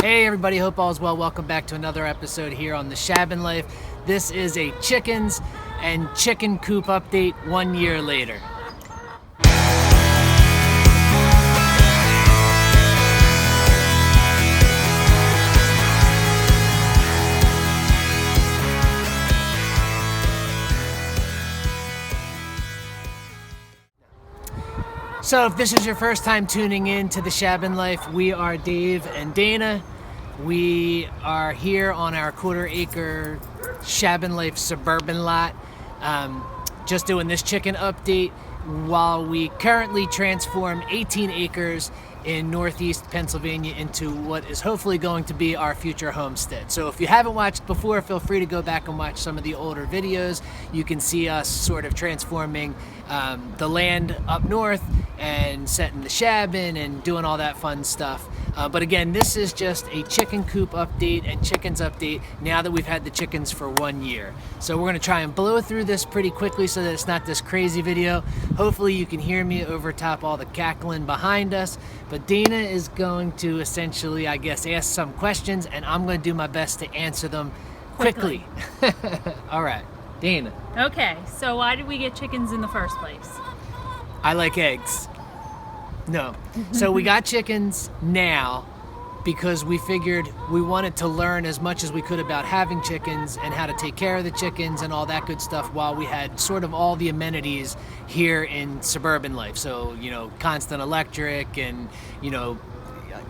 Hey everybody, hope all is well. Welcome back to another episode here on the ShabinLife. This is a chickens and chicken coop update 1 year later. So if this is your first time tuning in to the ShabinLife, we are Dave and Dayna. We are here on our 1/4 acre ShabinLife suburban lot, just doing this chicken update while we currently transform 18 acres in northeast Pennsylvania into what is hopefully going to be our future homestead. So if you haven't watched before, feel free to go back and watch some of the older videos. You can see us sort of transforming the land up north and setting the shabin and doing all that fun stuff. But again, this is just a chicken coop update and chickens update now that we've had the chickens for 1 year. So we're gonna try and blow through this pretty quickly so that it's not this crazy video. Hopefully you can hear me over top all the cackling behind us. But Dayna is going to essentially, I guess, ask some questions and I'm gonna do my best to answer them quickly. All right, Dayna. Okay, so why did we get chickens in the first place? I like eggs. No. So we got chickens now because we figured we wanted to learn as much as we could about having chickens and how to take care of the chickens and all that good stuff while we had sort of all the amenities here in suburban life. So, you know, constant electric and, you know,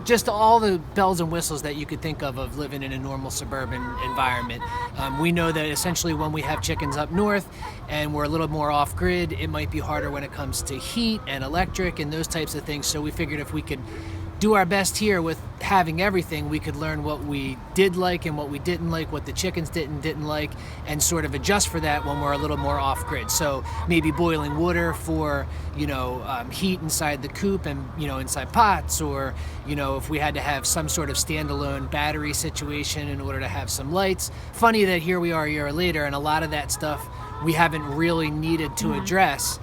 just all the bells and whistles that you could think of living in a normal suburban environment. We know that essentially when we have chickens up north and we're a little more off grid, it might be harder when it comes to heat and electric and those types of things. So we figured if we could do our best here with having everything, we could learn what we did like and what we didn't like, what the chickens didn't like, and sort of adjust for that when we're a little more off grid. So maybe boiling water for, you know, heat inside the coop and, you know, inside pots, or, you know, if we had to have some sort of standalone battery situation in order to have some lights. Funny that here we are a year later and a lot of that stuff we haven't really needed to address.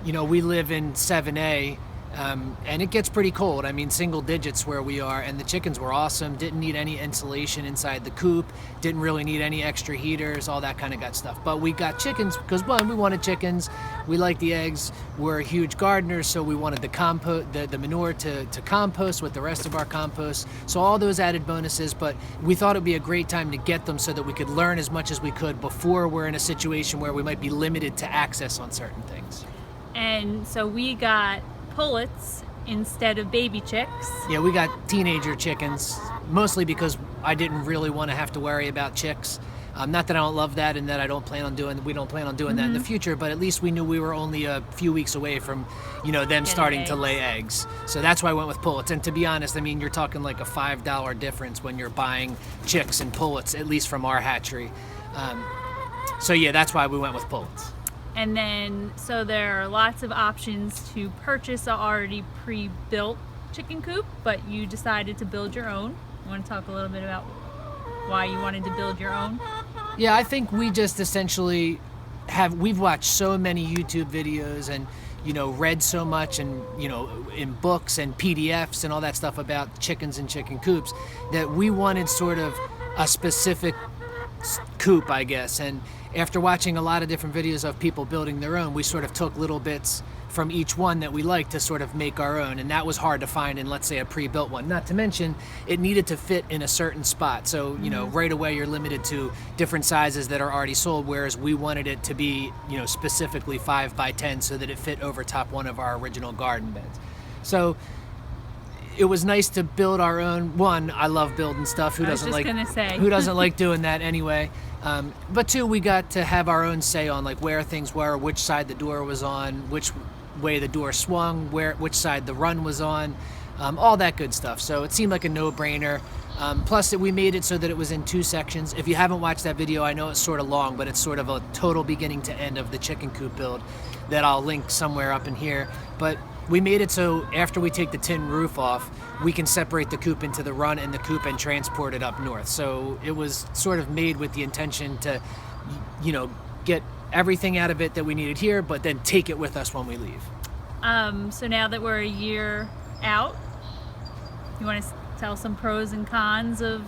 You know, we live in 7A, and it gets pretty cold. I mean, single digits where we are, and the chickens were awesome. Didn't need any insulation inside the coop. Didn't really need any extra heaters, all that kind of good stuff. But we got chickens because, one, we wanted chickens. We like the eggs. We're huge gardeners, so we wanted the compost, the manure to compost with the rest of our compost. So all those added bonuses, but we thought it'd be a great time to get them so that we could learn as much as we could before we're in a situation where we might be limited to access on certain things. And so we got pullets instead of baby chicks. Yeah, we got teenager chickens, mostly because I didn't really want to have to worry about chicks. Not that I don't love that and that we don't plan on doing that in the future, but at least we knew we were only a few weeks away from, you know, them starting to lay eggs. So that's why I went with pullets. And to be honest, I mean, you're talking like a $5 difference when you're buying chicks and pullets, at least from our hatchery. So yeah, that's why we went with pullets. And then, so there are lots of options to purchase a already pre-built chicken coop, but you decided to build your own. You want to talk a little bit about why you wanted to build your own? Yeah, I think we just essentially we've watched so many YouTube videos and, you know, read so much and, you know, in books and PDFs and all that stuff about chickens and chicken coops that we wanted sort of a specific coop, I guess. And after watching a lot of different videos of people building their own, we sort of took little bits from each one that we liked to sort of make our own, and that was hard to find in, let's say, a pre-built one. Not to mention, it needed to fit in a certain spot. So, you know, right away you're limited to different sizes that are already sold, whereas we wanted it to be, you know, specifically 5 by 10 so that it fit over top one of our original garden beds. So it was nice to build our own. One, I love building stuff. Who doesn't like doing that anyway? But two, we got to have our own say on like where things were, which side the door was on, which way the door swung, which side the run was on, all that good stuff. So it seemed like a no-brainer. Plus we made it so that it was in 2 sections. If you haven't watched that video, I know it's sort of long, but it's sort of a total beginning to end of the chicken coop build that I'll link somewhere up in here. But we made it so after we take the tin roof off, we can separate the coop into the run and the coop and transport it up north. So it was sort of made with the intention to, you know, get everything out of it that we needed here, but then take it with us when we leave. So now that we're a year out, you want to tell some pros and cons of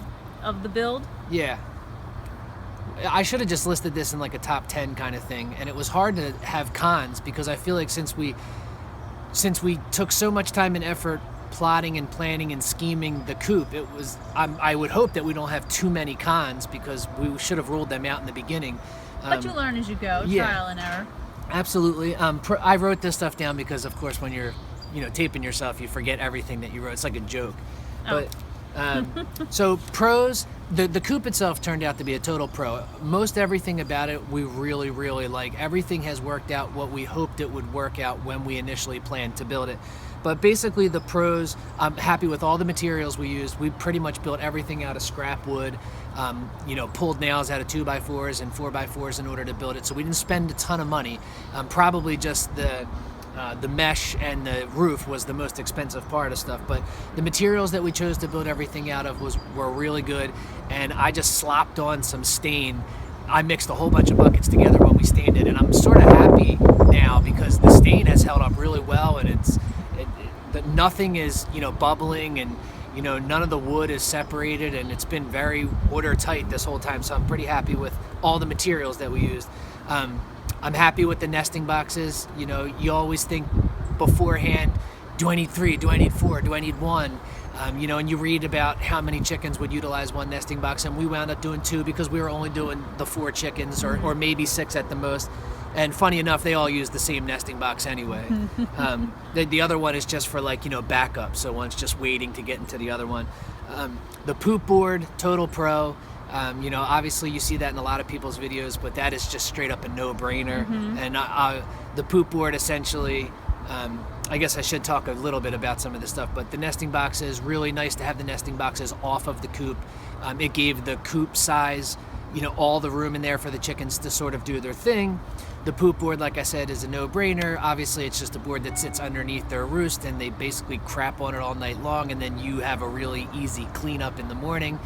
the build? Yeah. I should have just listed this in like a top 10 kind of thing, and it was hard to have cons because I feel like since we took so much time and effort plotting and planning and scheming the coop, I would hope that we don't have too many cons because we should have ruled them out in the beginning. But you learn as you go, trial and error. Absolutely. I wrote this stuff down because, of course, when you're taping yourself, you forget everything that you wrote. It's like a joke. But so pros, the coop itself turned out to be a total pro. Most everything about it we really, really like. Everything has worked out what we hoped it would work out when we initially planned to build it. But basically the pros, I'm happy with all the materials we used. We pretty much built everything out of scrap wood, pulled nails out of 2x4s and 4x4s in order to build it. So we didn't spend a ton of money. Probably just the mesh and the roof was the most expensive part of stuff, but the materials that we chose to build everything out of were really good, and I just slopped on some stain. I mixed a whole bunch of buckets together when we stained it, and I'm sort of happy now because the stain has held up really well, and nothing is bubbling, and none of the wood is separated, and it's been very watertight this whole time, so I'm pretty happy with all the materials that we used. I'm happy with the nesting boxes. You always think beforehand, do I need 3? Do I need 4? Do I need 1? And you read about how many chickens would utilize one nesting box, and we wound up doing 2 because we were only doing the 4 chickens or maybe 6 at the most. And funny enough, they all use the same nesting box anyway. The other one is just for backup, so one's just waiting to get into the other one. The poop board, total pro. Obviously you see that in a lot of people's videos, but that is just straight up a no-brainer. And the poop board essentially, I guess I should talk a little bit about some of this stuff, but the nesting boxes, really nice to have the nesting boxes off of the coop. It gave the coop size, all the room in there for the chickens to sort of do their thing. The poop board, like I said, is a no-brainer. Obviously, it's just a board that sits underneath their roost, and they basically crap on it all night long, and then you have a really easy cleanup in the morning.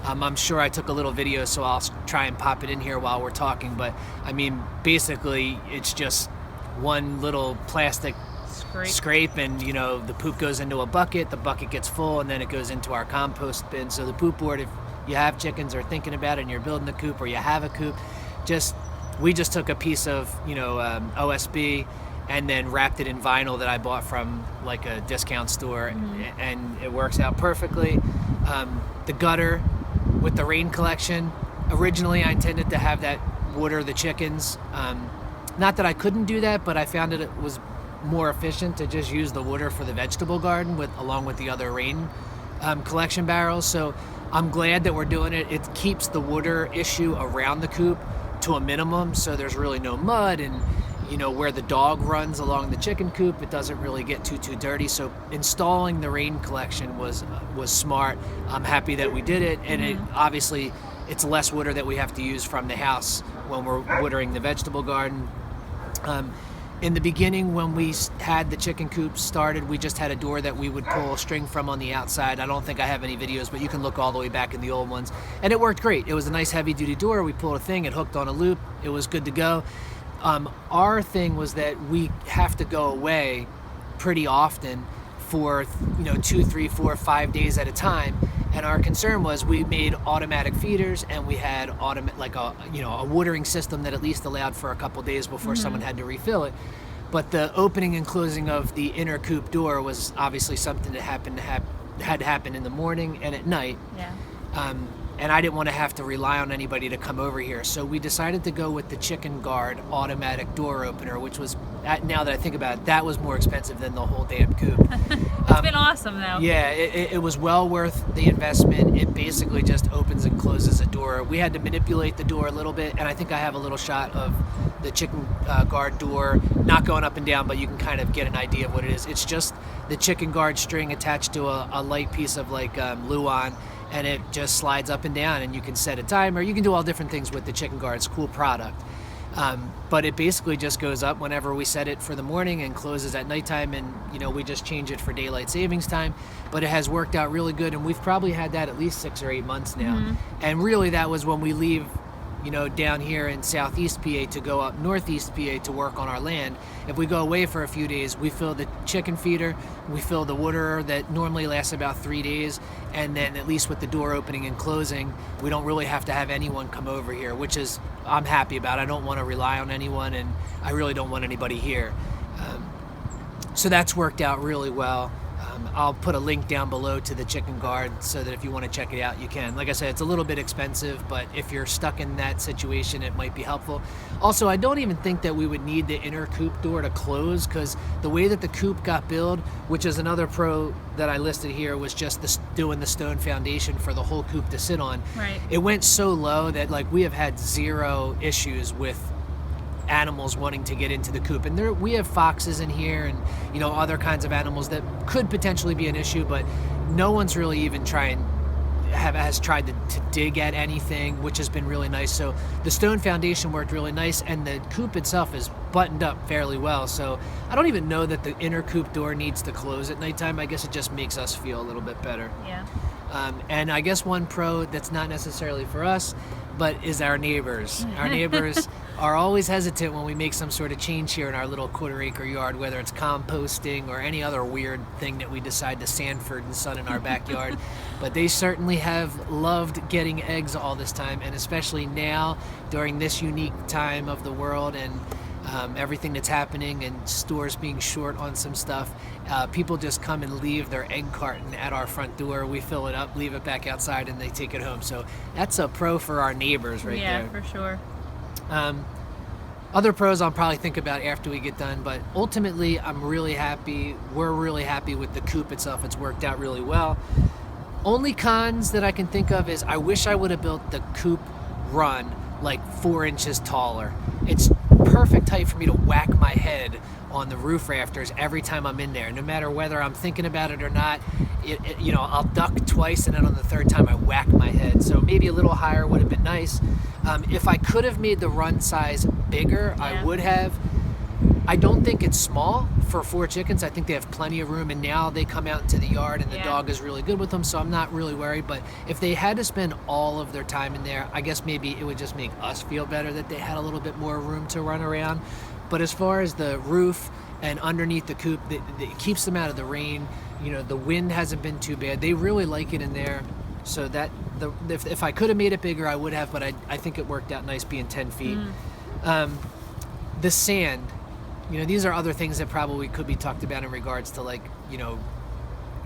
I'm sure I took a little video, so I'll try and pop it in here while we're talking, but I mean, basically, it's just one little plastic scrape, and the poop goes into a bucket, the bucket gets full, and then it goes into our compost bin. So the poop board, if you have chickens or thinking about it and you're building a coop or you have a coop, we just took a piece of OSB and then wrapped it in vinyl that I bought from like a discount store, and it works out perfectly. The gutter with the rain collection, originally I intended to have that water the chickens. Not that I couldn't do that, but I found it was more efficient to just use the water for the vegetable garden along with the other rain collection barrels. So I'm glad that we're doing it. It keeps the water issue around the coop to a minimum, so there's really no mud, and where the dog runs along the chicken coop, it doesn't really get too dirty. So installing the rain collection was smart. I'm happy that we did it, and obviously it's less water that we have to use from the house when we're watering the vegetable garden. In the beginning, when we had the chicken coop started, we just had a door that we would pull a string from on the outside. I don't think I have any videos, but you can look all the way back in the old ones. And it worked great. It was a nice heavy-duty door. We pulled a thing, it hooked on a loop. It was good to go. Our thing was that we have to go away pretty often for 2, 3, 4, 5 days at a time. And our concern was we made automatic feeders, and we had a watering system that at least allowed for a couple days before someone had to refill it. But the opening and closing of the inner coop door was obviously something that had to happen in the morning and at night. Yeah. And I didn't want to have to rely on anybody to come over here. So we decided to go with the Chicken Guard automatic door opener, which was, now that I think about it, that was more expensive than the whole damn coop. It's been awesome though. Yeah, it was well worth the investment. It basically just opens and closes a door. We had to manipulate the door a little bit, and I think I have a little shot of the Chicken Guard door, not going up and down, but you can kind of get an idea of what it is. It's just the Chicken Guard string attached to a light piece of Luan, and it just slides up and down, and you can set a timer. You can do all different things with the Chicken Guard. It's a cool product. But it basically just goes up whenever we set it for the morning and closes at nighttime, and we just change it for daylight savings time. But it has worked out really good, and we've probably had that at least 6 or 8 months now. And really that was when we leave down here in southeast PA to go up northeast PA to work on our land. If we go away for a few days, we fill the chicken feeder, we fill the water that normally lasts about 3 days, and then at least with the door opening and closing, we don't really have to have anyone come over here, which is I'm happy about. I don't want to rely on anyone, and I really don't want anybody here. So that's worked out really well. I'll put a link down below to the chicken guard so that if you want to check it out, you can. Like I said, it's a little bit expensive, but if you're stuck in that situation, it might be helpful. Also, I don't even think that we would need the inner coop door to close, because the way that the coop got built, which is another pro that I listed here, was just doing the stone foundation for the whole coop to sit on. Right. It went so low that we have had zero issues with animals wanting to get into the coop, and we have foxes in here and other kinds of animals that could potentially be an issue, but no one's really even has tried to dig at anything, which has been really nice. So the stone foundation worked really nice, and the coop itself is buttoned up fairly well, so I don't even know that the inner coop door needs to close at nighttime. I guess it just makes us feel a little bit better. Yeah. And I guess one pro that's not necessarily for us, but is our neighbors. Our neighbors are always hesitant when we make some sort of change here in our little quarter-acre yard, whether it's composting or any other weird thing that we decide to Sanford and Son in our backyard. But they certainly have loved getting eggs all this time, and especially now during this unique time of the world and everything that's happening and stores being short on some stuff. People just come and leave their egg carton at our front door. We fill it up, leave it back outside, and they take it home. So that's a pro for our neighbors right there. Yeah, for sure. Other pros I'll probably think about after we get done, but ultimately I'm really happy. We're really happy with the coop itself. It's worked out really well. Only cons that I can think of is I wish I would have built the coop run like 4 inches taller. It's perfect height for me to whack my head on the roof rafters every time I'm in there, no matter whether I'm thinking about it or not. I'll duck twice, and then on the third time I whack my head. So maybe a little higher would have been nice. If I could have made the run size bigger, Yeah. I would have. I don't think it's small for 4 chickens. I think they have plenty of room, and now they come out into the yard, and the Yeah. dog is really good with them, so I'm not really worried. But if they had to spend all of their time in there, I guess maybe it would just make us feel better that they had a little bit more room to run around. But as far as the roof and underneath the coop, it keeps them out of the rain. The wind hasn't been too bad. They really like it in there. So that if I could have made it bigger, I would have, but I think it worked out nice being 10 feet. The sand, these are other things that probably could be talked about in regards to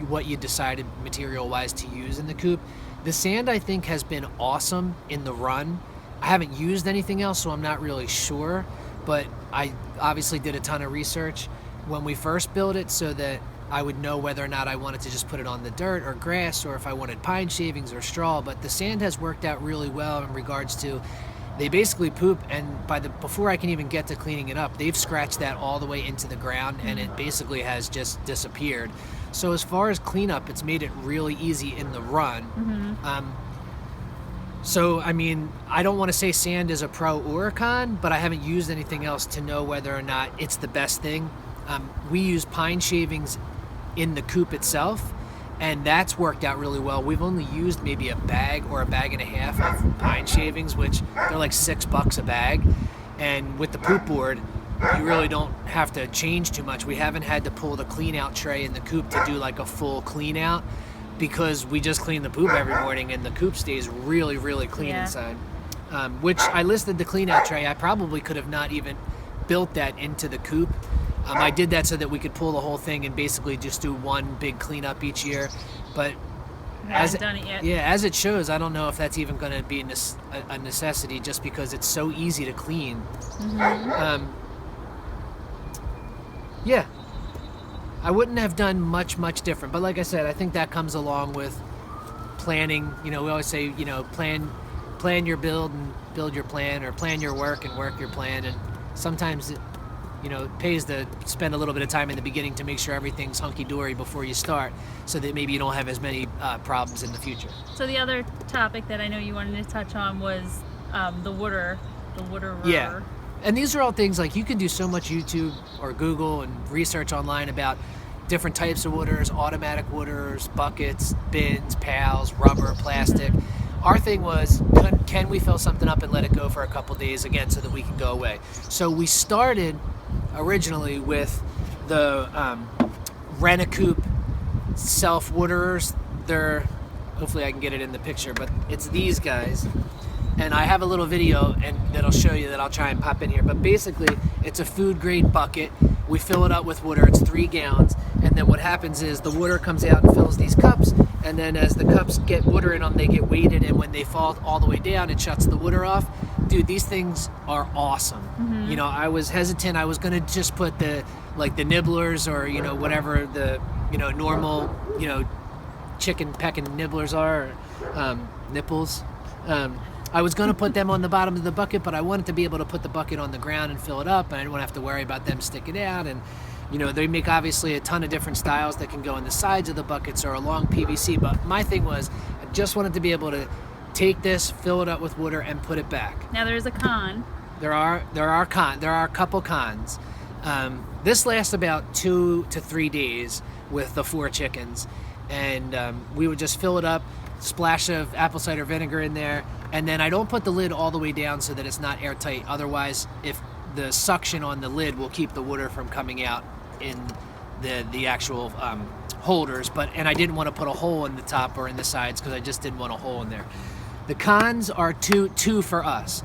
what you decided material-wise to use in the coop. The sand, I think, has been awesome in the run. I haven't used anything else, so I'm not really sure, but I obviously did a ton of research when we first built it so that I would know whether or not I wanted to just put it on the dirt or grass, or if I wanted pine shavings or straw. But the sand has worked out really well in regards to, they basically poop, and before I can even get to cleaning it up, they've scratched that all the way into the ground, and it basically has just disappeared. So as far as cleanup, it's made it really easy in the run. So, I mean, I don't want to say sand is a pro or a con, but I haven't used anything else to know whether or not it's the best thing. We use pine shavings in the coop itself, and that's worked out really well. We've only used maybe a bag or a bag and a half of pine shavings, which they're like $6 a bag. And with the poop board, you really don't have to change too much. We haven't had to pull the clean out tray in the coop to do like a full clean out, because we just clean the poop every morning, and the coop stays really, really clean inside. Which I listed the clean out tray. I probably could have not even built that into the coop. I did that so that we could pull the whole thing and basically just do one big cleanup each year. But Haven't done it yet. Yeah, as it shows, I don't know if that's even going to be a necessity, just because it's so easy to clean. Yeah, I wouldn't have done much different. But like I said, I think that comes along with planning. We always say, plan your build and build your plan, or plan your work and work your plan. And sometimes it pays to spend a little bit of time in the beginning to make sure everything's hunky-dory before you start, so that maybe you don't have as many problems in the future. So the other topic that I know you wanted to touch on was the water Yeah. And these are all things like you can do so much YouTube or Google and research online about different types of wooders, automatic wooders, buckets, bins, pails, rubber, plastic. Our thing was can we fill something up and let it go for a couple days again so that we can go away? So we started originally with the Rent-A-Coop self-waterers. They're, hopefully I can get it in the picture, but it's these guys. And I have a little video and that'll show you that I'll try and pop in here. But basically, it's a food grade bucket. We fill it up with water. It's 3 gallons. And then what happens is the water comes out and fills these cups. And then as the cups get water in them, they get weighted. And when they fall all the way down, it shuts the water off. Dude, these things are awesome. Mm-hmm. You know, I was hesitant. I was going to just put the nibblers or, you know, whatever the, you know, normal, you know, chicken pecking nibblers are, or, nipples. I was going to put them on the bottom of the bucket, but I wanted to be able to put the bucket on the ground and fill it up, and I didn't want to have to worry about them sticking out. And, you know, they make obviously a ton of different styles that can go in the sides of the buckets or along PVC, but my thing was I just wanted to be able to take this, fill it up with water, and put it back. Now there's a con. There are a couple cons. This lasts about 2 to 3 days with the 4 chickens, and we would just fill it up, splash of apple cider vinegar in there, and then I don't put the lid all the way down so that it's not airtight. Otherwise, if the suction on the lid will keep the water from coming out in the actual holders, and I didn't want to put a hole in the top or in the sides because I just didn't want a hole in there. The cons are two for us.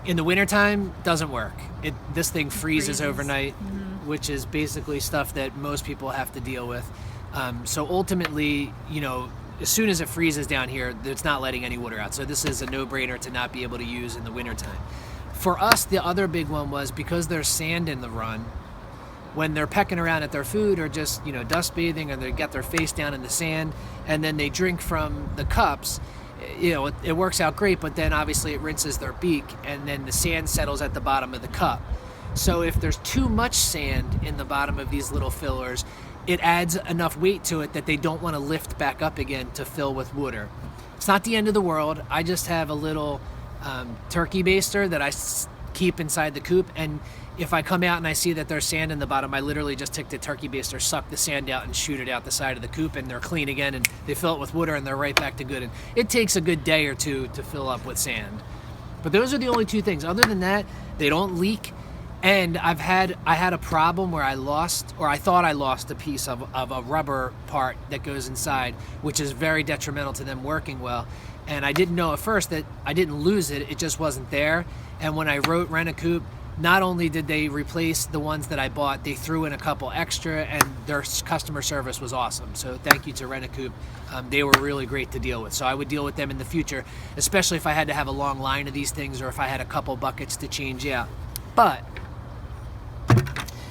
In the wintertime, doesn't work. This thing freezes overnight, which is basically stuff that most people have to deal with. So ultimately, you know, as soon as it freezes down here, it's not letting any water out. So this is a no-brainer to not be able to use in the wintertime. For us, the other big one was because there's sand in the run, when they're pecking around at their food or just, you know, dust bathing, or they get their face down in the sand and then they drink from the cups, you know, it works out great, but then obviously it rinses their beak and then the sand settles at the bottom of the cup. So if there's too much sand in the bottom of these little fillers, it adds enough weight to it that they don't want to lift back up again to fill with water. It's not the end of the world. I just have a little turkey baster that I keep inside the coop, and if I come out and I see that there's sand in the bottom, I literally just take the turkey baster, suck the sand out, and shoot it out the side of the coop, and they're clean again, and they fill it with water, and they're right back to good. And it takes a good day or two to fill up with sand. But those are the only 2 things. Other than that, they don't leak. And I had a problem where I thought I lost a piece of a rubber part that goes inside, which is very detrimental to them working well. And I didn't know at first that I didn't lose it, it just wasn't there. And when I wrote Rent-A-Coop, not only did they replace the ones that I bought, they threw in a couple extra, and their customer service was awesome. So thank you to Rent-A-Coop. They were really great to deal with. So I would deal with them in the future, especially if I had to have a long line of these things or if I had a couple buckets to change out. But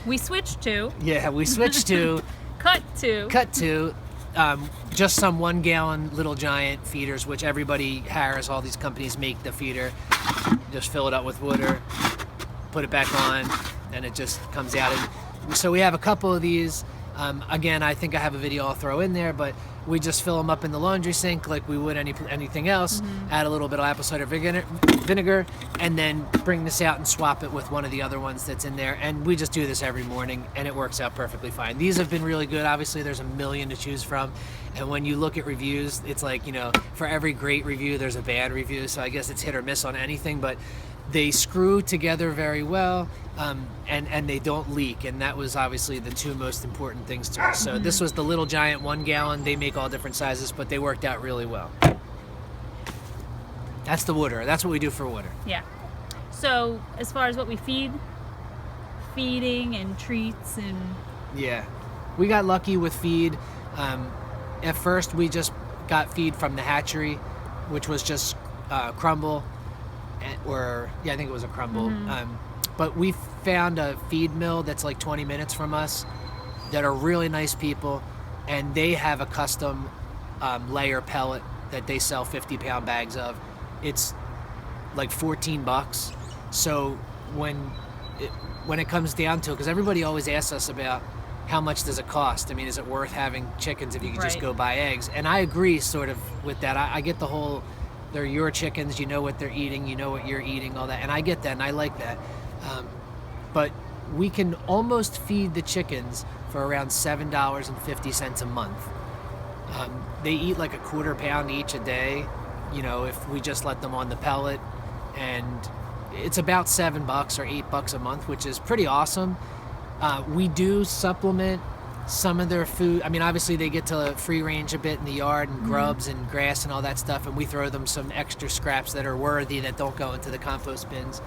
we switched to cut to just some 1 gallon Little Giant feeders, which everybody has. All these companies make the feeder. Just fill it up with water, put it back on, and it just comes out. And so we have a couple of these. Again, I think I have a video I'll throw in there, but we just fill them up in the laundry sink like we would anything else. Add a little bit of apple cider vinegar, and then bring this out and swap it with one of the other ones that's in there. And we just do this every morning, and it works out perfectly fine. These have been really good. Obviously, there's a million to choose from. And when you look at reviews, it's like, you know, for every great review, there's a bad review. So I guess it's hit or miss on anything, but they screw together very well, and they don't leak, and that was obviously the 2 most important things to us. So this was the Little Giant 1 gallon. They make all different sizes, but they worked out really well. That's the water. That's what we do for water. Yeah. So as far as what we feeding and treats and... Yeah. We got lucky with feed. At first, we just got feed from the hatchery, which was just crumble. I think it was a crumble. But we found a feed mill that's like 20 minutes from us that are really nice people, and they have a custom layer pellet that they sell 50-pound bags of. It's like $14. So when it comes down to it, because everybody always asks us about how much does it cost? I mean, is it worth having chickens if you could just go buy eggs? And I agree sort of with that. I get the whole, they're your chickens, you know what they're eating, you know what you're eating, all that. And I get that, and I like that. But we can almost feed the chickens for around $7.50 a month. They eat like a 1/4 pound each a day, you know, if we just let them on the pellet, and it's about $7 or $8 a month, which is pretty awesome. We do supplement some of their food. I mean, obviously they get to free range a bit in the yard and grubs and grass and all that stuff, and we throw them some extra scraps that are worthy that don't go into the compost bins.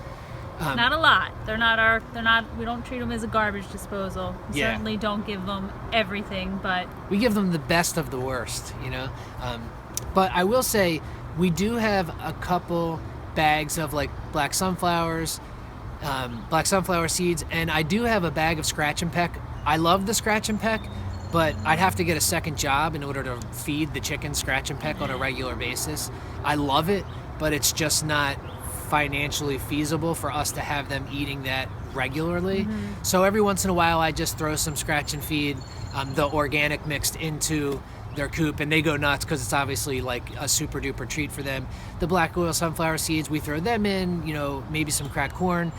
Not a lot. They're not. We don't treat them as a garbage disposal. We certainly don't give them everything, but we give them the best of the worst, you know. But I will say we do have a couple bags of like black sunflower seeds, and I do have a bag of scratch and peck. I love the scratch and peck, but I'd have to get a second job in order to feed the chickens scratch and peck on a regular basis. I love it, but it's just not financially feasible for us to have them eating that regularly. So every once in a while I just throw some scratch and feed, the organic mixed into their coop, and they go nuts because it's obviously like a super duper treat for them. The black oil sunflower seeds, we throw them in, you know, maybe some cracked corn.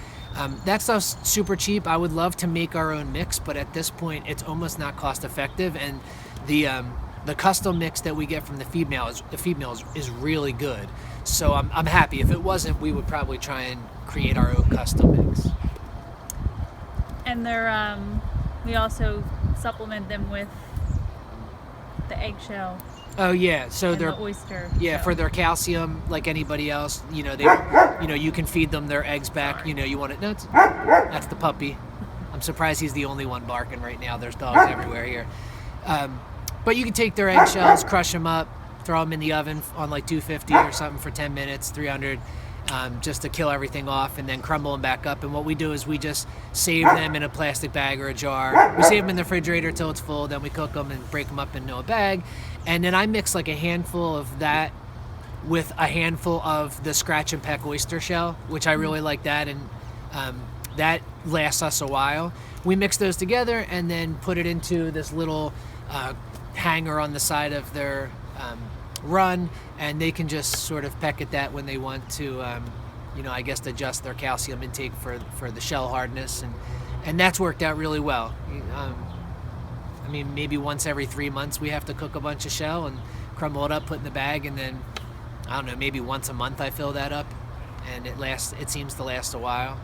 That stuff's super cheap. I would love to make our own mix, but at this point it's almost not cost effective, and the custom mix that we get from the feed mill is really good. So I'm happy. If it wasn't, we would probably try and create our own custom mix. And they're we also supplement them with the eggshell. Oh yeah, so they're the oyster. Yeah, shell. for their calcium, like anybody else, you know, you can feed them their eggs back. Sorry. You know, you want it. No, that's the puppy. I'm surprised he's the only one barking right now. There's dogs everywhere here. But you can take their eggshells, crush them up, throw them in the oven on like 250 or something for 10 minutes, 300, just to kill everything off, and then crumble them back up. And what we do is we just save them in a plastic bag or a jar. We save them in the refrigerator till it's full, then we cook them and break them up into a bag. And then I mix like a handful of that with a handful of the scratch and peck oyster shell, which I really like that, and that lasts us a while. We mix those together and then put it into this little hanger on the side of their run, and they can just sort of peck at that when they want to, you know, I guess adjust their calcium intake for the shell hardness, and that's worked out really well. I mean, maybe once every 3 months we have to cook a bunch of shell and crumble it up, put in the bag, and then I don't know, maybe once a month I fill that up, and it seems to last a while.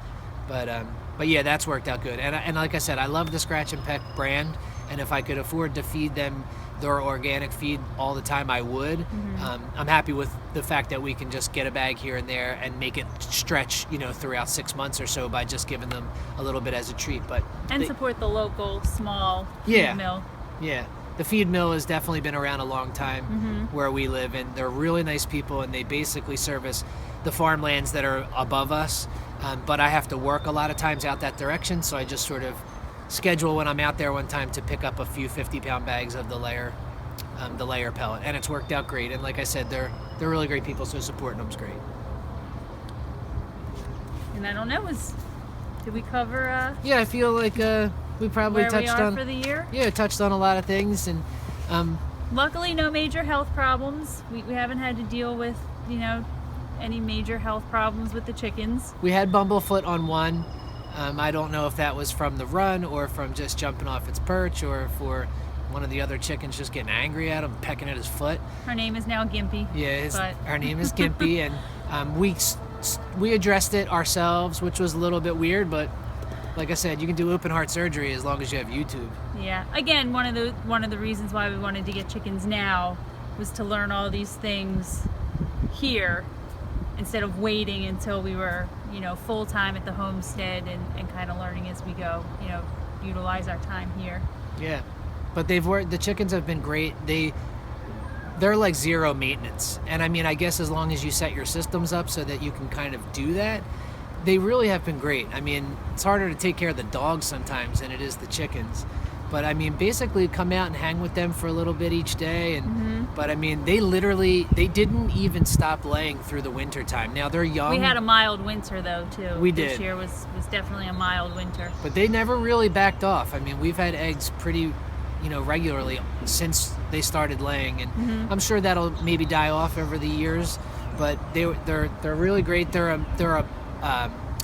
But yeah, that's worked out good. And like I said, I love the Scratch and Peck brand, and if I could afford to feed them their organic feed all the time, I would. I'm happy with the fact that we can just get a bag here and there and make it stretch, you know, throughout 6 months or so by just giving them a little bit as a treat. And support the local small feed mill. Yeah, the feed mill has definitely been around a long time where we live, and they're really nice people, and they basically service the farmlands that are above us. But I have to work a lot of times out that direction, so I just sort of schedule when I'm out there one time to pick up a few 50-pound bags of the layer pellet, and it's worked out great. And like I said, they're really great people, so supporting them's great. And I don't know, did we cover? Yeah, I feel like we probably where touched we are on for the year. Yeah, touched on a lot of things, and luckily no major health problems. We haven't had to deal with, you know, any major health problems with the chickens. We had bumblefoot on one. I don't know if that was from the run or from just jumping off its perch, or for one of the other chickens just getting angry at him, pecking at his foot. Her name is now Gimpy. Yeah, her name is Gimpy, and we addressed it ourselves, which was a little bit weird, but like I said, you can do open heart surgery as long as you have YouTube. Yeah. Again, one of the reasons why we wanted to get chickens now was to learn all these things here, instead of waiting until we were, you know, full time at the homestead and kind of learning as we go, you know, utilize our time here. Yeah, but the chickens have been great. They're like zero maintenance, and I mean, I guess as long as you set your systems up so that you can kind of do that, they really have been great. I mean, it's harder to take care of the dogs sometimes than it is the chickens. But I mean, basically come out and hang with them for a little bit each day. And but I mean, they didn't even stop laying through the winter time. Now they're young. We had a mild winter though too. We did. This year was definitely a mild winter. But they never really backed off. I mean, we've had eggs pretty, you know, regularly since they started laying, and I'm sure that'll maybe die off over the years. But they're really great. They're a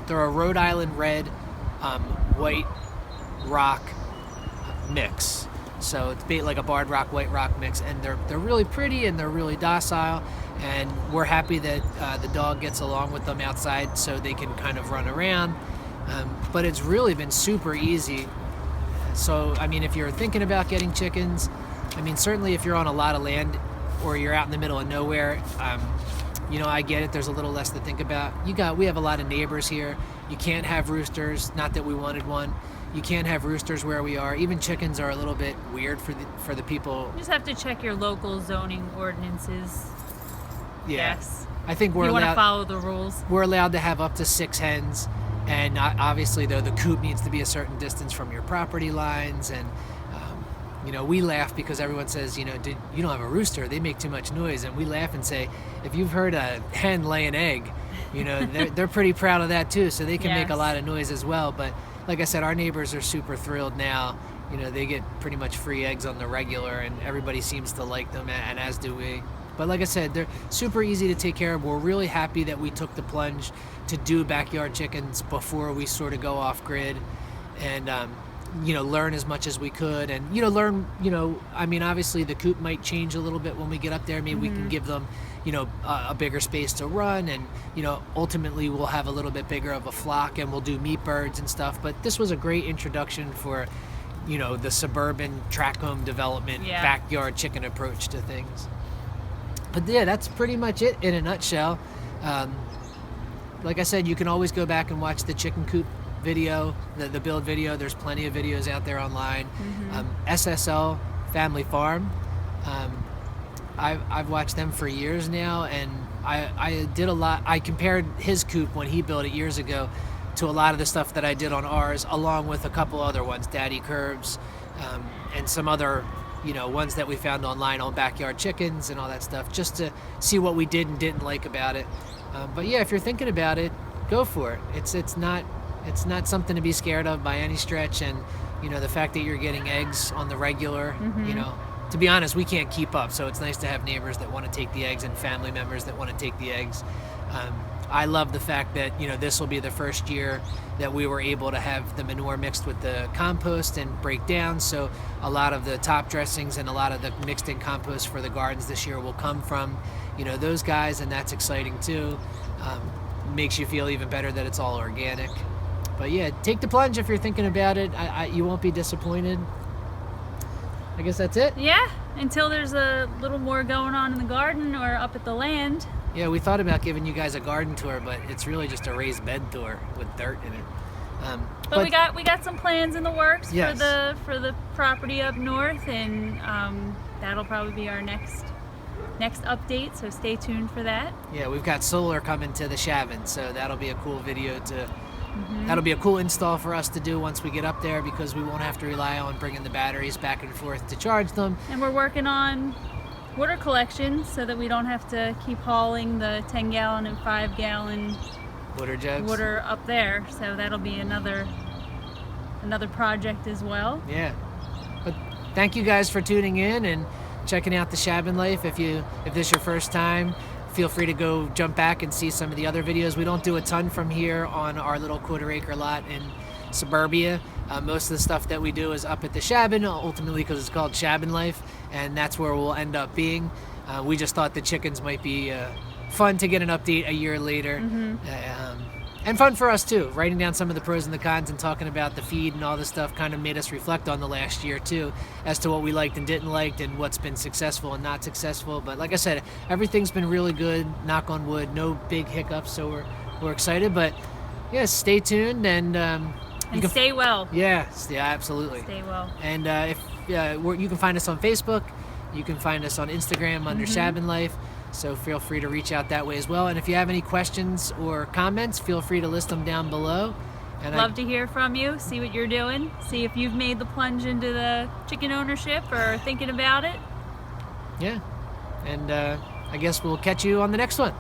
Rhode Island red, white rock mix. So it's like a barred rock, white rock mix, and they're really pretty and they're really docile, and we're happy that the dog gets along with them outside so they can kind of run around. But it's really been super easy. So, I mean, if you're thinking about getting chickens, I mean, certainly if you're on a lot of land or you're out in the middle of nowhere, you know, I get it. There's a little less to think about. We have a lot of neighbors here. You can't have roosters. Not that we wanted one. You can't have roosters where we are. Even chickens are a little bit weird for the people. You just have to check your local zoning ordinances. Yeah. Yes. I think You want to follow the rules. We're allowed to have up to 6 hens, and obviously, though, the coop needs to be a certain distance from your property lines. And you know, we laugh because everyone says, you know, you don't have a rooster, they make too much noise. And we laugh and say, if you've heard a hen lay an egg, you know, they're pretty proud of that too, so they can make a lot of noise as well. But like I said, our neighbors are super thrilled now. You know, they get pretty much free eggs on the regular, and everybody seems to like them, and as do we. But like I said, they're super easy to take care of. We're really happy that we took the plunge to do backyard chickens before we sort of go off grid, and you know, learn as much as we could. And you know, I mean, obviously the coop might change a little bit when we get up there. Maybe we can give them, you know, a bigger space to run, and you know, ultimately we'll have a little bit bigger of a flock, and we'll do meat birds and stuff. But this was a great introduction for, you know, the suburban track home development backyard chicken approach to things. But yeah, that's pretty much it in a nutshell. Like I said, you can always go back and watch the chicken coop video, the build video. There's plenty of videos out there online. SSL Family Farm, I've watched them for years now, and I did a lot. I compared his coop when he built it years ago to a lot of the stuff that I did on ours, along with a couple other ones, Daddy Curbs, and some other, you know, ones that we found online on backyard chickens and all that stuff, just to see what we did and didn't like about it. But yeah, if you're thinking about it, go for it. It's not something to be scared of by any stretch. And you know, the fact that you're getting eggs on the regular, you know, to be honest, we can't keep up, so it's nice to have neighbors that want to take the eggs and family members that want to take the eggs. I love the fact that, you know, this will be the first year that we were able to have the manure mixed with the compost and break down, so a lot of the top dressings and a lot of the mixed in compost for the gardens this year will come from, you know, those guys, and that's exciting too. Makes you feel even better that it's all organic. But yeah, take the plunge if you're thinking about it. You won't be disappointed. I guess that's it. Yeah, until there's a little more going on in the garden or up at the land. Yeah, we thought about giving you guys a garden tour, but it's really just a raised bed tour with dirt in it. But we got some plans in the works for the property up north, and that'll probably be our next update. So stay tuned for that. Yeah, we've got solar coming to the Shabin, so that'll be a cool video to. That'll be a cool install for us to do once we get up there, because we won't have to rely on bringing the batteries back and forth to charge them. And we're working on water collection so that we don't have to keep hauling the 10-gallon and 5-gallon water jugs up there. So that'll be another project as well. Yeah. But thank you guys for tuning in and checking out the ShabinLife. If this is your first time, feel free to go jump back and see some of the other videos. We don't do a ton from here on our little quarter-acre lot in suburbia. Most of the stuff that we do is up at the Shabin, ultimately because it's called ShabinLife, and that's where we'll end up being. We just thought the chickens might be fun to get an update a year later. And fun for us too. Writing down some of the pros and the cons and talking about the feed and all this stuff kind of made us reflect on the last year too, as to what we liked and didn't like, and what's been successful and not successful. But like I said, everything's been really good, knock on wood, no big hiccups, so we're excited. But yeah, stay tuned, and stay well. Yeah, absolutely. Stay well. And you can find us on Facebook, you can find us on Instagram under ShabinLife. So feel free to reach out that way as well. And if you have any questions or comments, feel free to list them down below. And love to hear from you, see what you're doing, see if you've made the plunge into the chicken ownership or thinking about it. Yeah. And I guess we'll catch you on the next one.